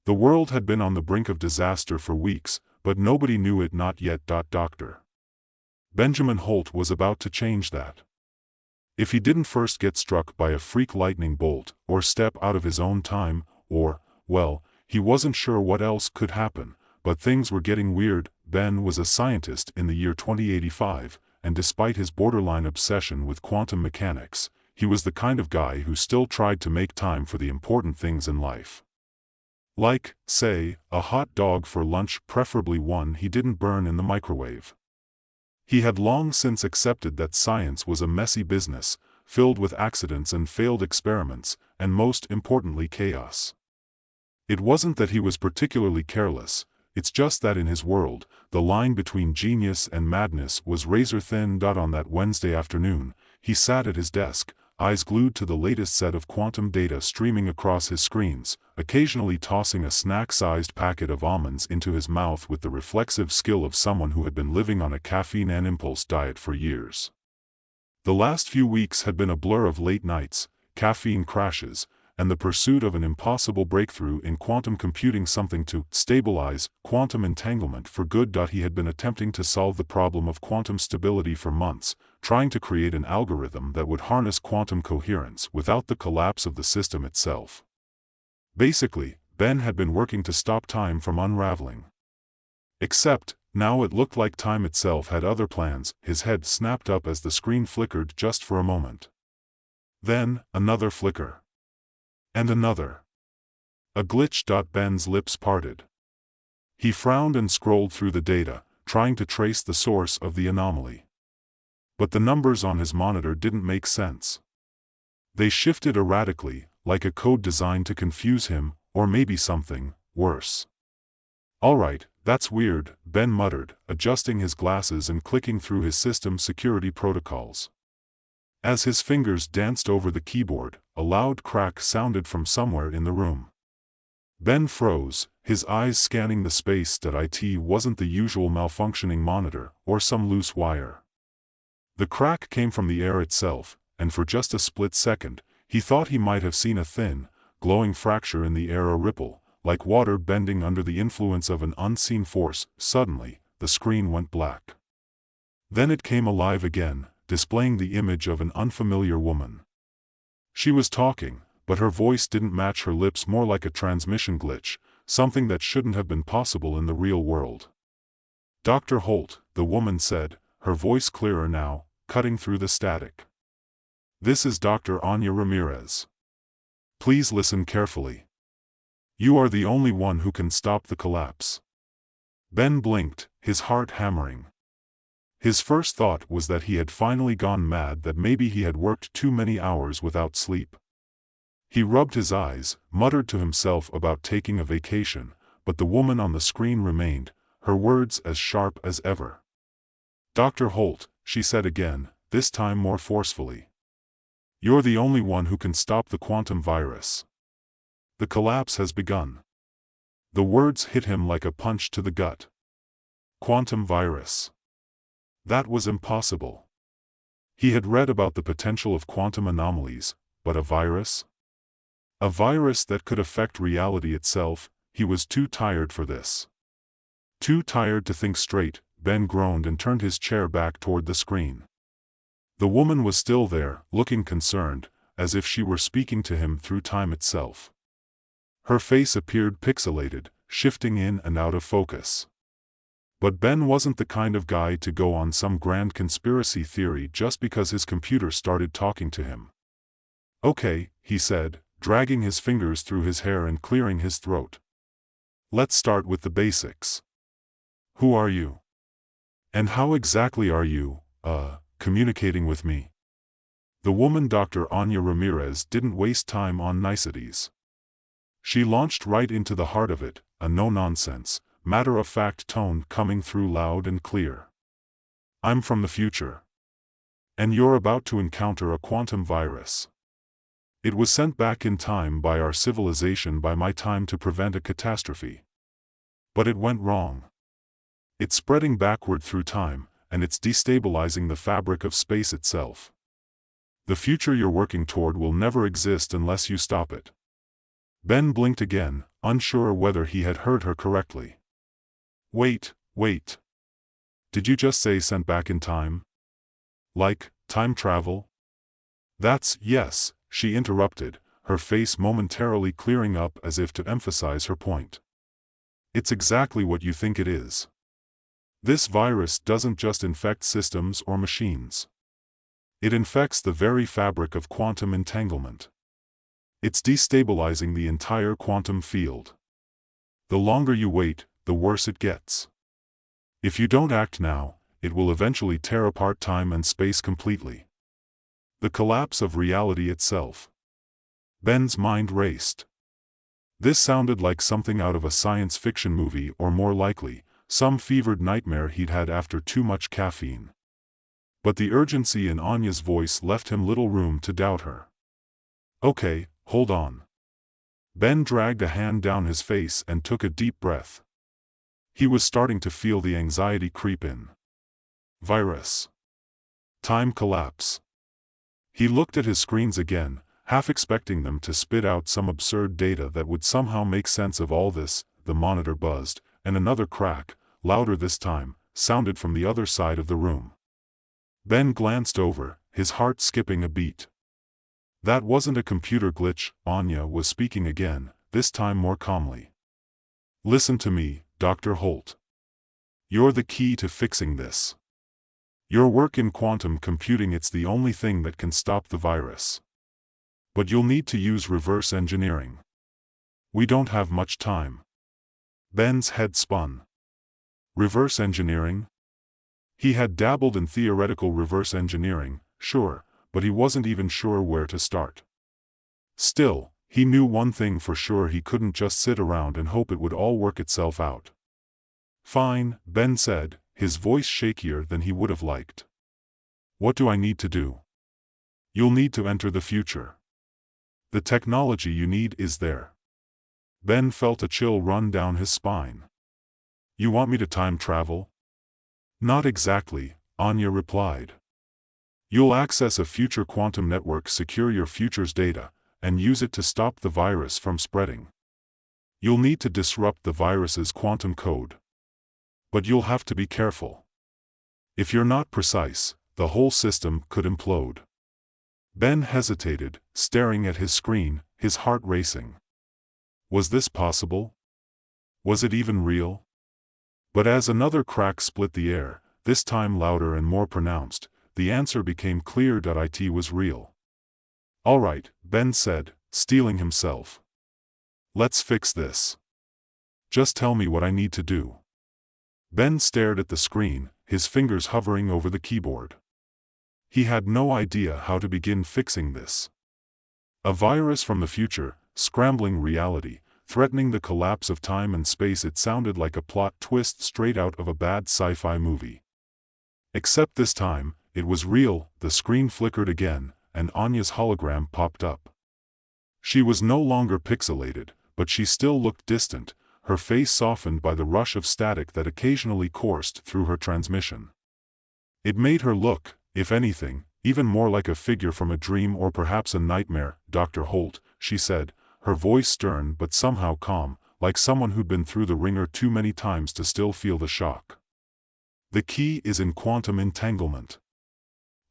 The world had been on the brink of disaster for weeks, but nobody knew it not yet. Dr. Benjamin Holt was about to change that. If he didn't first get struck by a freak lightning bolt, or step out of his own time, or, well, he wasn't sure what else could happen, but things were getting weird. Ben was a scientist in the year 2085, and despite his borderline obsession with quantum mechanics, he was the kind of guy who still tried to make time for the important things in life. Like, say, a hot dog for lunch, preferably one he didn't burn in the microwave. He had long since accepted that science was a messy business, filled with accidents and failed experiments, and most importantly chaos. It wasn't that he was particularly careless, it's just that in his world, the line between genius and madness was razor thin. On that Wednesday afternoon, he sat at his desk, eyes glued to the latest set of quantum data streaming across his screens, occasionally tossing a snack-sized packet of almonds into his mouth with the reflexive skill of someone who had been living on a caffeine and impulse diet for years. The last few weeks had been a blur of late nights, caffeine crashes, and the pursuit of an impossible breakthrough in quantum computing, something to stabilize quantum entanglement for good. He had been attempting to solve the problem of quantum stability for months, trying to create an algorithm that would harness quantum coherence without the collapse of the system itself. Basically, Ben had been working to stop time from unraveling. Except, now it looked like time itself had other plans. His head snapped up as the screen flickered just for a moment. Then, another flicker. And another. A glitch. Ben's lips parted. He frowned and scrolled through the data, trying to trace the source of the anomaly. But the numbers on his monitor didn't make sense. They shifted erratically, like a code designed to confuse him, or maybe something worse. "Alright, that's weird," Ben muttered, adjusting his glasses and clicking through his system security protocols. As his fingers danced over the keyboard, a loud crack sounded from somewhere in the room. Ben froze, his eyes scanning the space. It wasn't the usual malfunctioning monitor, or some loose wire. The crack came from the air itself, and for just a split second, he thought he might have seen a thin, glowing fracture in the air, a ripple, like water bending under the influence of an unseen force. Suddenly, the screen went black. Then it came alive again, displaying the image of an unfamiliar woman. She was talking, but her voice didn't match her lips, more like a transmission glitch, something that shouldn't have been possible in the real world. "Dr. Holt," the woman said, her voice clearer now, cutting through the static. "This is Dr. Anya Ramirez. Please listen carefully. You are the only one who can stop the collapse." Ben blinked, his heart hammering. His first thought was that he had finally gone mad, that maybe he had worked too many hours without sleep. He rubbed his eyes, muttered to himself about taking a vacation, but the woman on the screen remained, her words as sharp as ever. "Dr. Holt," she said again, this time more forcefully. "You're the only one who can stop the quantum virus. The collapse has begun." The words hit him like a punch to the gut. Quantum virus. That was impossible. He had read about the potential of quantum anomalies, but a virus? A virus that could affect reality itself? He was too tired for this. Too tired to think straight. Ben groaned and turned his chair back toward the screen. The woman was still there, looking concerned, as if she were speaking to him through time itself. Her face appeared pixelated, shifting in and out of focus. But Ben wasn't the kind of guy to go on some grand conspiracy theory just because his computer started talking to him. "Okay," he said, dragging his fingers through his hair and clearing his throat. "Let's start with the basics. Who are you? And how exactly are you, communicating with me?" The woman, Dr. Anya Ramirez, didn't waste time on niceties. She launched right into the heart of it, a no-nonsense, matter-of-fact tone coming through loud and clear. "I'm from the future. And you're about to encounter a quantum virus. It was sent back in time by our civilization by my time to prevent a catastrophe. But it went wrong. It's spreading backward through time, and it's destabilizing the fabric of space itself. The future you're working toward will never exist unless you stop it." Ben blinked again, unsure whether he had heard her correctly. Wait. Did you just say sent back in time? Like, time travel? Yes, she interrupted, her face momentarily clearing up as if to emphasize her point. It's exactly what you think it is. This virus doesn't just infect systems or machines. It infects the very fabric of quantum entanglement. It's destabilizing the entire quantum field. The longer you wait, the worse it gets. If you don't act now, it will eventually tear apart time and space completely. The collapse of reality itself. Ben's mind raced. This sounded like something out of a science fiction movie, or more likely, some fevered nightmare he'd had after too much caffeine. But the urgency in Anya's voice left him little room to doubt her. Okay, hold on. Ben dragged a hand down his face and took a deep breath. He was starting to feel the anxiety creep in. Virus. Time collapse. He looked at his screens again, half expecting them to spit out some absurd data that would somehow make sense of all this. The monitor buzzed, and another crack, louder this time, sounded from the other side of the room. Ben glanced over, his heart skipping a beat. That wasn't a computer glitch, Anya was speaking again, this time more calmly. Listen to me, Dr. Holt. You're the key to fixing this. Your work in quantum computing, it's the only thing that can stop the virus. But you'll need to use reverse engineering. We don't have much time. Ben's head spun. Reverse engineering? He had dabbled in theoretical reverse engineering, sure, but he wasn't even sure where to start. Still, he knew one thing for sure: he couldn't just sit around and hope it would all work itself out. Fine, Ben said, his voice shakier than he would have liked. What do I need to do? You'll need to enter the future. The technology you need is there. Ben felt a chill run down his spine. You want me to time travel? Not exactly, Anya replied. You'll access a future quantum network, secure your future's data, and use it to stop the virus from spreading. You'll need to disrupt the virus's quantum code. But you'll have to be careful. If you're not precise, the whole system could implode. Ben hesitated, staring at his screen, his heart racing. Was this possible? Was it even real? But as another crack split the air, this time louder and more pronounced, the answer became clear: it was real. All right, Ben said, steeling himself. Let's fix this. Just tell me what I need to do. Ben stared at the screen, his fingers hovering over the keyboard. He had no idea how to begin fixing this. A virus from the future, scrambling reality, threatening the collapse of time and space. It sounded like a plot twist straight out of a bad sci-fi movie. Except this time, it was real. The screen flickered again, and Anya's hologram popped up. She was no longer pixelated, but she still looked distant, her face softened by the rush of static that occasionally coursed through her transmission. It made her look, if anything, even more like a figure from a dream or perhaps a nightmare. Dr. Holt, she said, her voice stern but somehow calm, like someone who'd been through the ringer too many times to still feel the shock. The key is in quantum entanglement.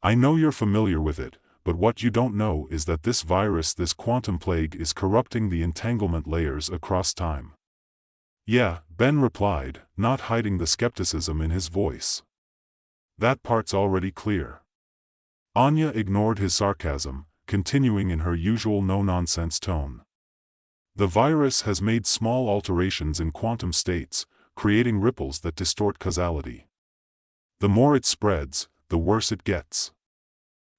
I know you're familiar with it, but what you don't know is that this virus, this quantum plague, is corrupting the entanglement layers across time. Yeah, Ben replied, not hiding the skepticism in his voice. That part's already clear. Anya ignored his sarcasm, continuing in her usual no-nonsense tone. The virus has made small alterations in quantum states, creating ripples that distort causality. The more it spreads, the worse it gets.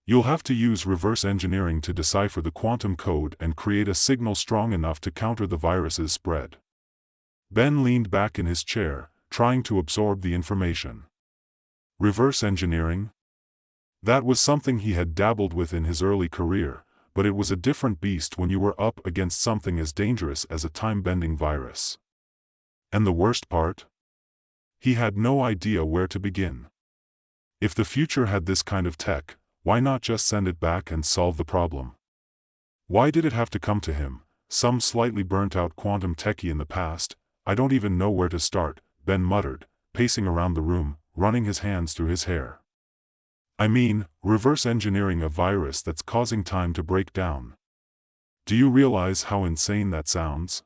You'll have to use reverse engineering to decipher the quantum code and create a signal strong enough to counter the virus's spread. Ben leaned back in his chair, trying to absorb the information. Reverse engineering? That was something he had dabbled with in his early career, but it was a different beast when you were up against something as dangerous as a time-bending virus. And the worst part? He had no idea where to begin. If the future had this kind of tech, why not just send it back and solve the problem? Why did it have to come to him, some slightly burnt-out quantum techie in the past. I don't even know where to start, Ben muttered, pacing around the room, running his hands through his hair. I mean, reverse engineering a virus that's causing time to break down. Do you realize how insane that sounds?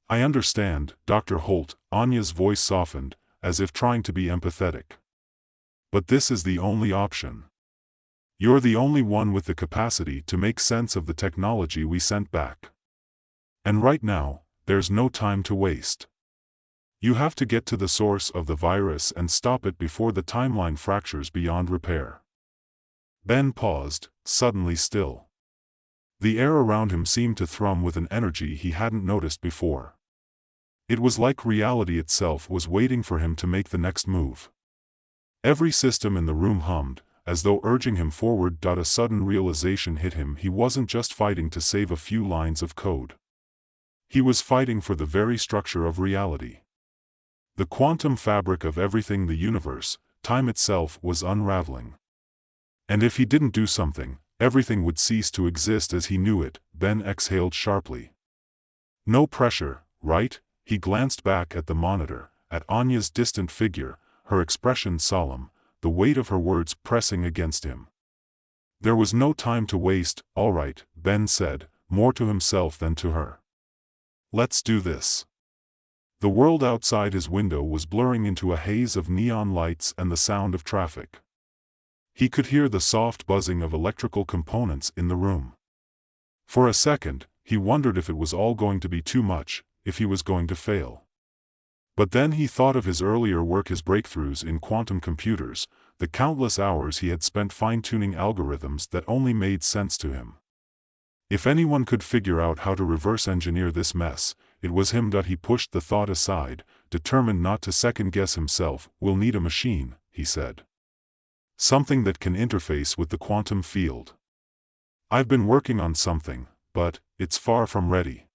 I understand, Dr. Holt, Anya's voice softened, as if trying to be empathetic. But this is the only option. You're the only one with the capacity to make sense of the technology we sent back. And right now, there's no time to waste. You have to get to the source of the virus and stop it before the timeline fractures beyond repair. Ben paused, suddenly still. The air around him seemed to thrum with an energy he hadn't noticed before. It was like reality itself was waiting for him to make the next move. Every system in the room hummed, as though urging him forward. A sudden realization hit him. He wasn't just fighting to save a few lines of code. He was fighting for the very structure of reality. The quantum fabric of everything, the universe, time itself, was unraveling. And if he didn't do something, everything would cease to exist as he knew it. Ben exhaled sharply. No pressure, right? He glanced back at the monitor, at Anya's distant figure, her expression solemn, the weight of her words pressing against him. There was no time to waste. All right, Ben said, more to himself than to her. Let's do this. The world outside his window was blurring into a haze of neon lights and the sound of traffic. He could hear the soft buzzing of electrical components in the room. For a second, he wondered if it was all going to be too much, if he was going to fail. But then he thought of his earlier work, his breakthroughs in quantum computers, the countless hours he had spent fine-tuning algorithms that only made sense to him. If anyone could figure out how to reverse engineer this mess, it was him. He pushed the thought aside, determined not to second-guess himself. We'll need a machine, he said. Something that can interface with the quantum field. I've been working on something, but it's far from ready.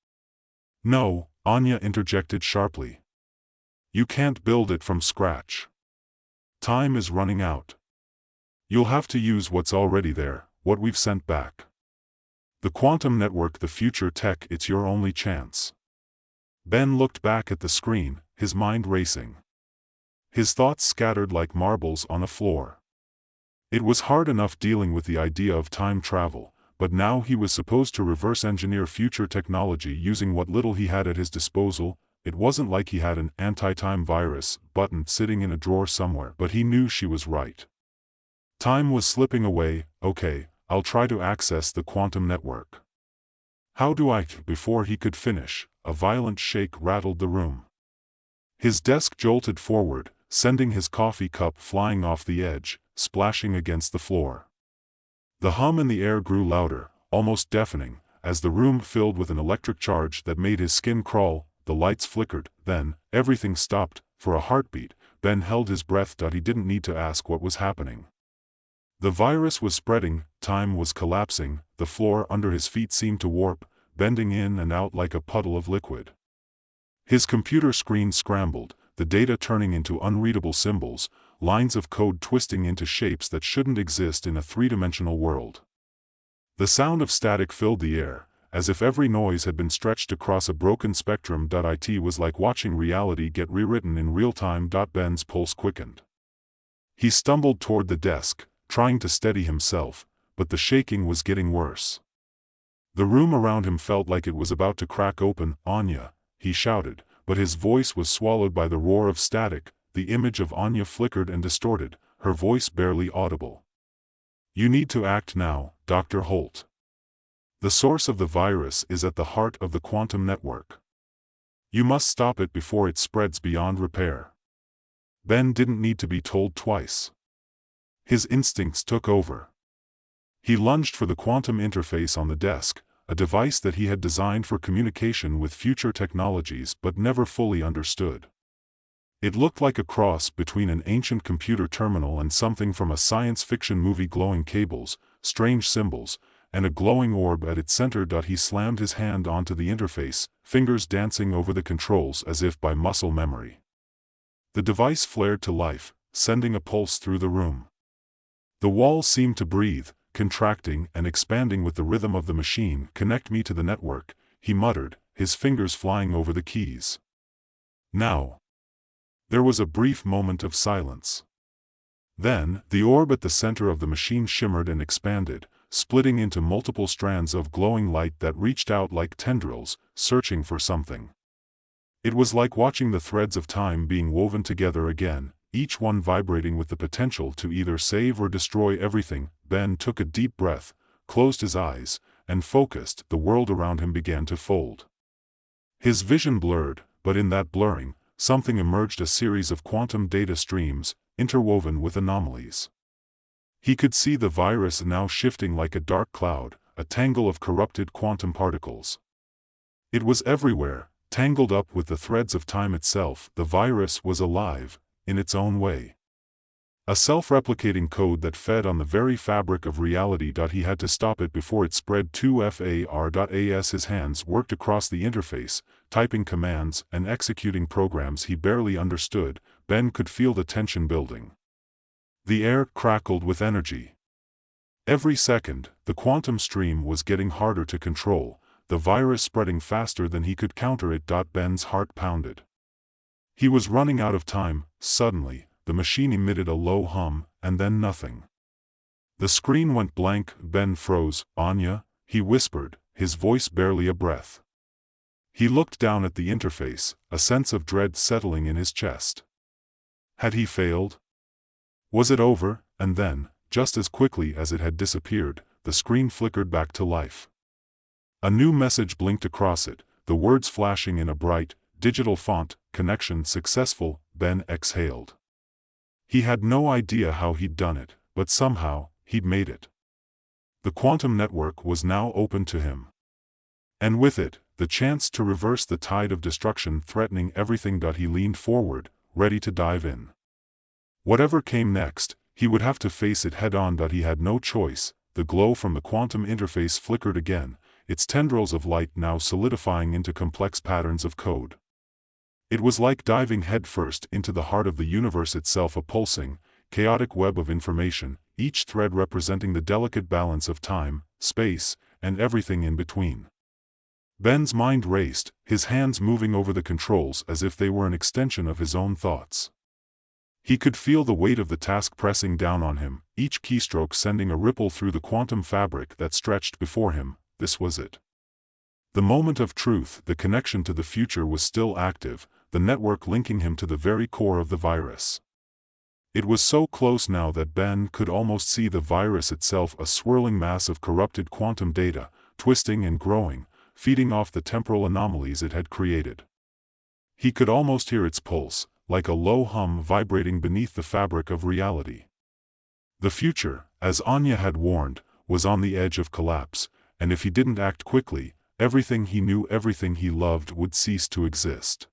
No, Anya interjected sharply. You can't build it from scratch. Time is running out. You'll have to use what's already there, what we've sent back. The quantum network, the future tech, it's your only chance. Ben looked back at the screen, his mind racing. His thoughts scattered like marbles on a floor. It was hard enough dealing with the idea of time travel, but now he was supposed to reverse engineer future technology using what little he had at his disposal. It wasn't like he had an anti-time virus button sitting in a drawer somewhere, but he knew she was right. Time was slipping away. Okay, I'll try to access the quantum network. How do I? Before he could finish, a violent shake rattled the room. His desk jolted forward, sending his coffee cup flying off the edge, splashing against the floor. The hum in the air grew louder, almost deafening, as the room filled with an electric charge that made his skin crawl. The lights flickered, then, everything stopped. For a heartbeat, Ben held his breath. He didn't need to ask what was happening. The virus was spreading, time was collapsing, the floor under his feet seemed to warp, bending in and out like a puddle of liquid. His computer screen scrambled, the data turning into unreadable symbols, lines of code twisting into shapes that shouldn't exist in a three-dimensional world. The sound of static filled the air, as if every noise had been stretched across a broken spectrum. It was like watching reality get rewritten in real time. Ben's pulse quickened. He stumbled toward the desk, trying to steady himself, but the shaking was getting worse. The room around him felt like it was about to crack open. Anya, he shouted, but his voice was swallowed by the roar of static. The image of Anya flickered and distorted, her voice barely audible. You need to act now, Dr. Holt. The source of the virus is at the heart of the quantum network. You must stop it before it spreads beyond repair. Ben didn't need to be told twice. His instincts took over. He lunged for the quantum interface on the desk, a device that he had designed for communication with future technologies but never fully understood. It looked like a cross between an ancient computer terminal and something from a science fiction movie. Glowing cables, strange symbols, and a glowing orb at its center. He slammed his hand onto the interface, fingers dancing over the controls as if by muscle memory. The device flared to life, sending a pulse through the room. The walls seemed to breathe, contracting and expanding with the rhythm of the machine. Connect me to the network, he muttered, his fingers flying over the keys. Now. There was a brief moment of silence. Then, the orb at the center of the machine shimmered and expanded, splitting into multiple strands of glowing light that reached out like tendrils, searching for something. It was like watching the threads of time being woven together again, each one vibrating with the potential to either save or destroy everything. Ben took a deep breath, closed his eyes, and focused. The world around him began to fold. His vision blurred, but in that blurring, something emerged, a series of quantum data streams, interwoven with anomalies. He could see the virus now shifting like a dark cloud, a tangle of corrupted quantum particles. It was everywhere, tangled up with the threads of time itself. The virus was alive, in its own way. A self-replicating code that fed on the very fabric of reality. He had to stop it before it spread too far. As his hands worked across the interface, typing commands and executing programs he barely understood, Ben could feel the tension building. The air crackled with energy. Every second, the quantum stream was getting harder to control, the virus spreading faster than he could counter it. Ben's heart pounded. He was running out of time. Suddenly, the machine emitted a low hum, and then nothing. The screen went blank. Ben froze. "Anya," he whispered, his voice barely a breath. He looked down at the interface, a sense of dread settling in his chest. Had he failed? Was it over? And then, just as quickly as it had disappeared, the screen flickered back to life. A new message blinked across it, the words flashing in a bright, digital font: "Connection successful." Ben exhaled. He had no idea how he'd done it, but somehow, he'd made it. The quantum network was now open to him. And with it, the chance to reverse the tide of destruction threatening everything. He leaned forward, ready to dive in. Whatever came next, he would have to face it head-on. He had no choice. The glow from the quantum interface flickered again, its tendrils of light now solidifying into complex patterns of code. It was like diving headfirst into the heart of the universe itself, a pulsing, chaotic web of information, each thread representing the delicate balance of time, space, and everything in between. Ben's mind raced, his hands moving over the controls as if they were an extension of his own thoughts. He could feel the weight of the task pressing down on him, each keystroke sending a ripple through the quantum fabric that stretched before him. This was it. The moment of truth. The connection to the future was still active, the network linking him to the very core of the virus. It was so close now that Ben could almost see the virus itself, a swirling mass of corrupted quantum data, twisting and growing, feeding off the temporal anomalies it had created. He could almost hear its pulse, like a low hum vibrating beneath the fabric of reality. The future, as Anya had warned, was on the edge of collapse, and if he didn't act quickly, everything he knew, everything he loved would cease to exist.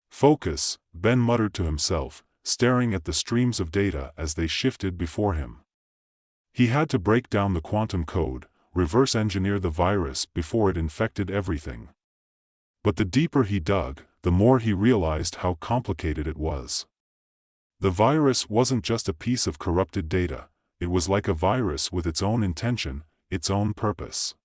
"Focus," Ben muttered to himself, staring at the streams of data as they shifted before him. He had to break down the quantum code, reverse engineer the virus before it infected everything. But the deeper he dug, the more he realized how complicated it was. The virus wasn't just a piece of corrupted data, it was like a virus with its own intention, its own purpose.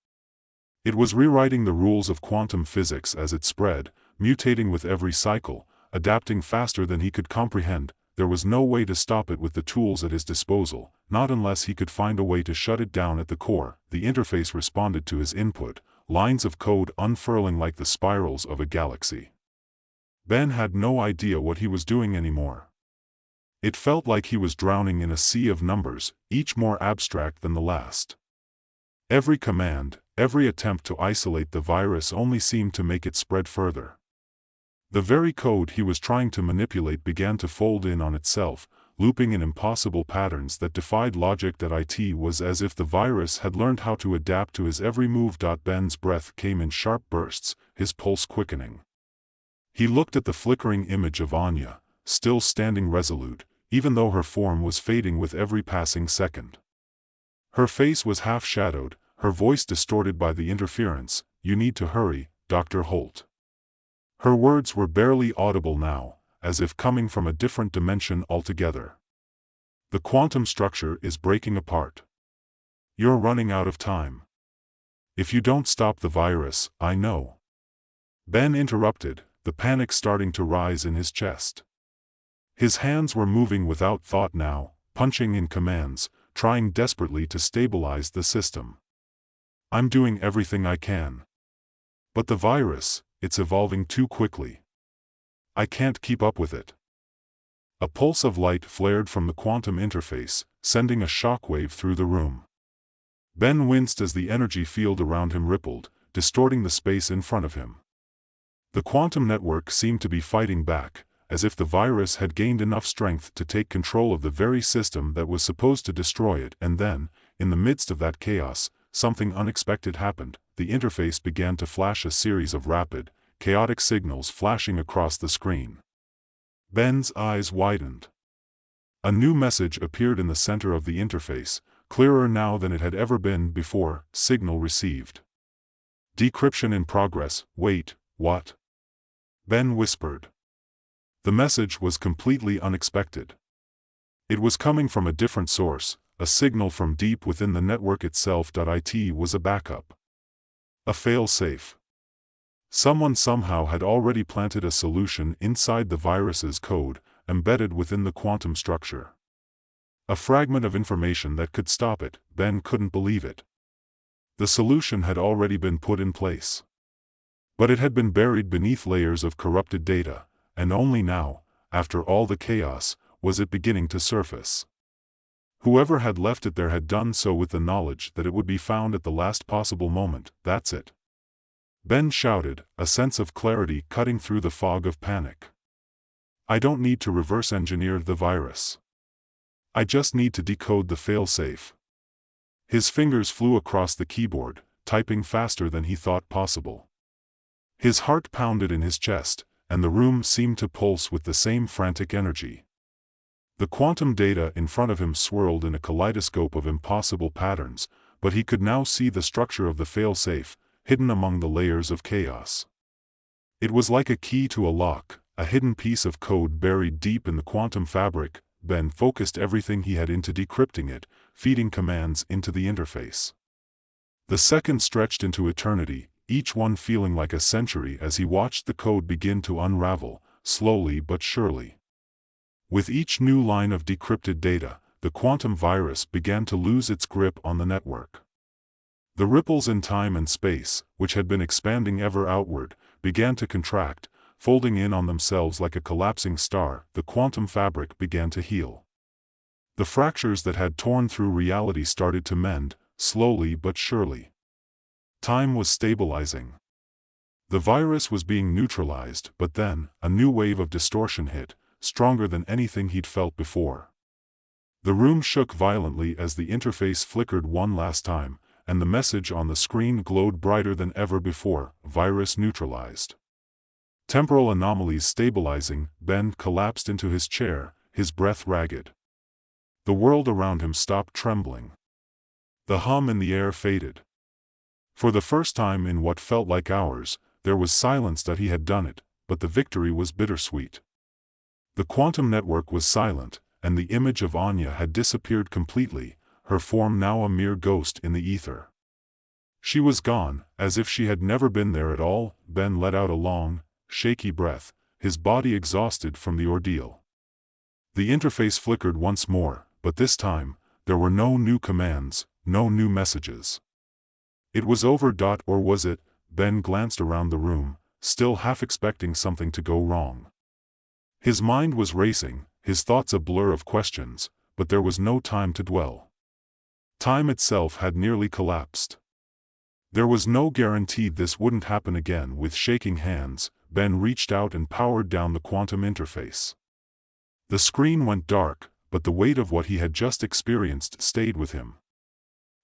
It was rewriting the rules of quantum physics as it spread, mutating with every cycle, adapting faster than he could comprehend. There was no way to stop it with the tools at his disposal, not unless he could find a way to shut it down at the core. The interface responded to his input, lines of code unfurling like the spirals of a galaxy. Ben had no idea what he was doing anymore. It felt like he was drowning in a sea of numbers, each more abstract than the last. Every command, every attempt to isolate the virus only seemed to make it spread further. The very code he was trying to manipulate began to fold in on itself, looping in impossible patterns that defied logic. It was as if the virus had learned how to adapt to his every move. Ben's breath came in sharp bursts, his pulse quickening. He looked at the flickering image of Anya, still standing resolute, even though her form was fading with every passing second. Her face was half-shadowed, her voice distorted by the interference. "You need to hurry, Dr. Holt." Her words were barely audible now, as if coming from a different dimension altogether. "The quantum structure is breaking apart. You're running out of time." If you don't stop the virus, I know. Ben interrupted, the panic starting to rise in his chest. His hands were moving without thought now, punching in commands, trying desperately to stabilize the system. I'm doing everything I can. But the virus, it's evolving too quickly. I can't keep up with it. A pulse of light flared from the quantum interface, sending a shockwave through the room. Ben winced as the energy field around him rippled, distorting the space in front of him. The quantum network seemed to be fighting back, as if the virus had gained enough strength to take control of the very system that was supposed to destroy it, and then, in the midst of that chaos, something unexpected happened. The interface began to flash a series of rapid, chaotic signals flashing across the screen. Ben's eyes widened. A new message appeared in the center of the interface, clearer now than it had ever been before. Signal received. Decryption in progress. Wait, what? Ben whispered. The message was completely unexpected. It was coming from a different source, a signal from deep within the network itself. It was a backup. A fail-safe. Someone somehow had already planted a solution inside the virus's code, embedded within the quantum structure. A fragment of information that could stop it. Ben couldn't believe it. The solution had already been put in place. But it had been buried beneath layers of corrupted data, and only now, after all the chaos, was it beginning to surface. Whoever had left it there had done so with the knowledge that it would be found at the last possible moment. That's it. Ben shouted, a sense of clarity cutting through the fog of panic. I don't need to reverse engineer the virus. I just need to decode the fail-safe. His fingers flew across the keyboard, typing faster than he thought possible. His heart pounded in his chest, and the room seemed to pulse with the same frantic energy. The quantum data in front of him swirled in a kaleidoscope of impossible patterns, but he could now see the structure of the fail-safe, hidden among the layers of chaos. It was like a key to a lock, a hidden piece of code buried deep in the quantum fabric. Ben focused everything he had into decrypting it, feeding commands into the interface. The seconds stretched into eternity, each one feeling like a century as he watched the code begin to unravel, slowly but surely. With each new line of decrypted data, the quantum virus began to lose its grip on the network. The ripples in time and space, which had been expanding ever outward, began to contract, folding in on themselves like a collapsing star. The quantum fabric began to heal. The fractures that had torn through reality started to mend, slowly but surely. Time was stabilizing. The virus was being neutralized, but then, a new wave of distortion hit, stronger than anything he'd felt before. The room shook violently as the interface flickered one last time, and the message on the screen glowed brighter than ever before: virus neutralized. Temporal anomalies stabilizing. Ben collapsed into his chair, his breath ragged. The world around him stopped trembling. The hum in the air faded. For the first time in what felt like hours, there was silence. That he had done it, but the victory was bittersweet. The quantum network was silent, and the image of Anya had disappeared completely, her form now a mere ghost in the ether. She was gone, as if she had never been there at all. Ben let out a long, shaky breath, his body exhausted from the ordeal. The interface flickered once more, but this time, there were no new commands, no new messages. It was over. Or was it? Ben glanced around the room, still half expecting something to go wrong. His mind was racing, his thoughts a blur of questions, but there was no time to dwell. Time itself had nearly collapsed. There was no guarantee this wouldn't happen again. With shaking hands, Ben reached out and powered down the quantum interface. The screen went dark, but the weight of what he had just experienced stayed with him.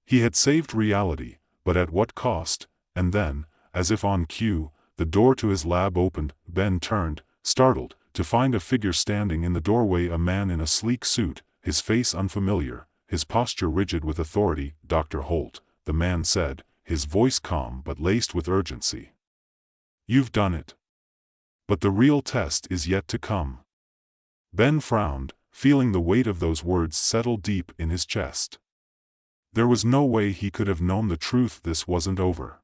He had saved reality, but at what cost? And then, as if on cue, the door to his lab opened. Ben turned, startled, to find a figure standing in the doorway, a man in a sleek suit, his face unfamiliar, his posture rigid with authority. Dr. Holt, the man said, his voice calm but laced with urgency. You've done it. But the real test is yet to come. Ben frowned, feeling the weight of those words settle deep in his chest. There was no way he could have known the truth. This wasn't over.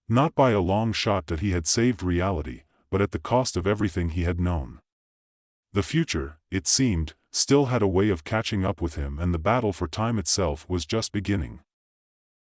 Not by a long shot that he had saved reality, but at the cost of everything he had known. The future, it seemed, still had a way of catching up with him, and the battle for time itself was just beginning.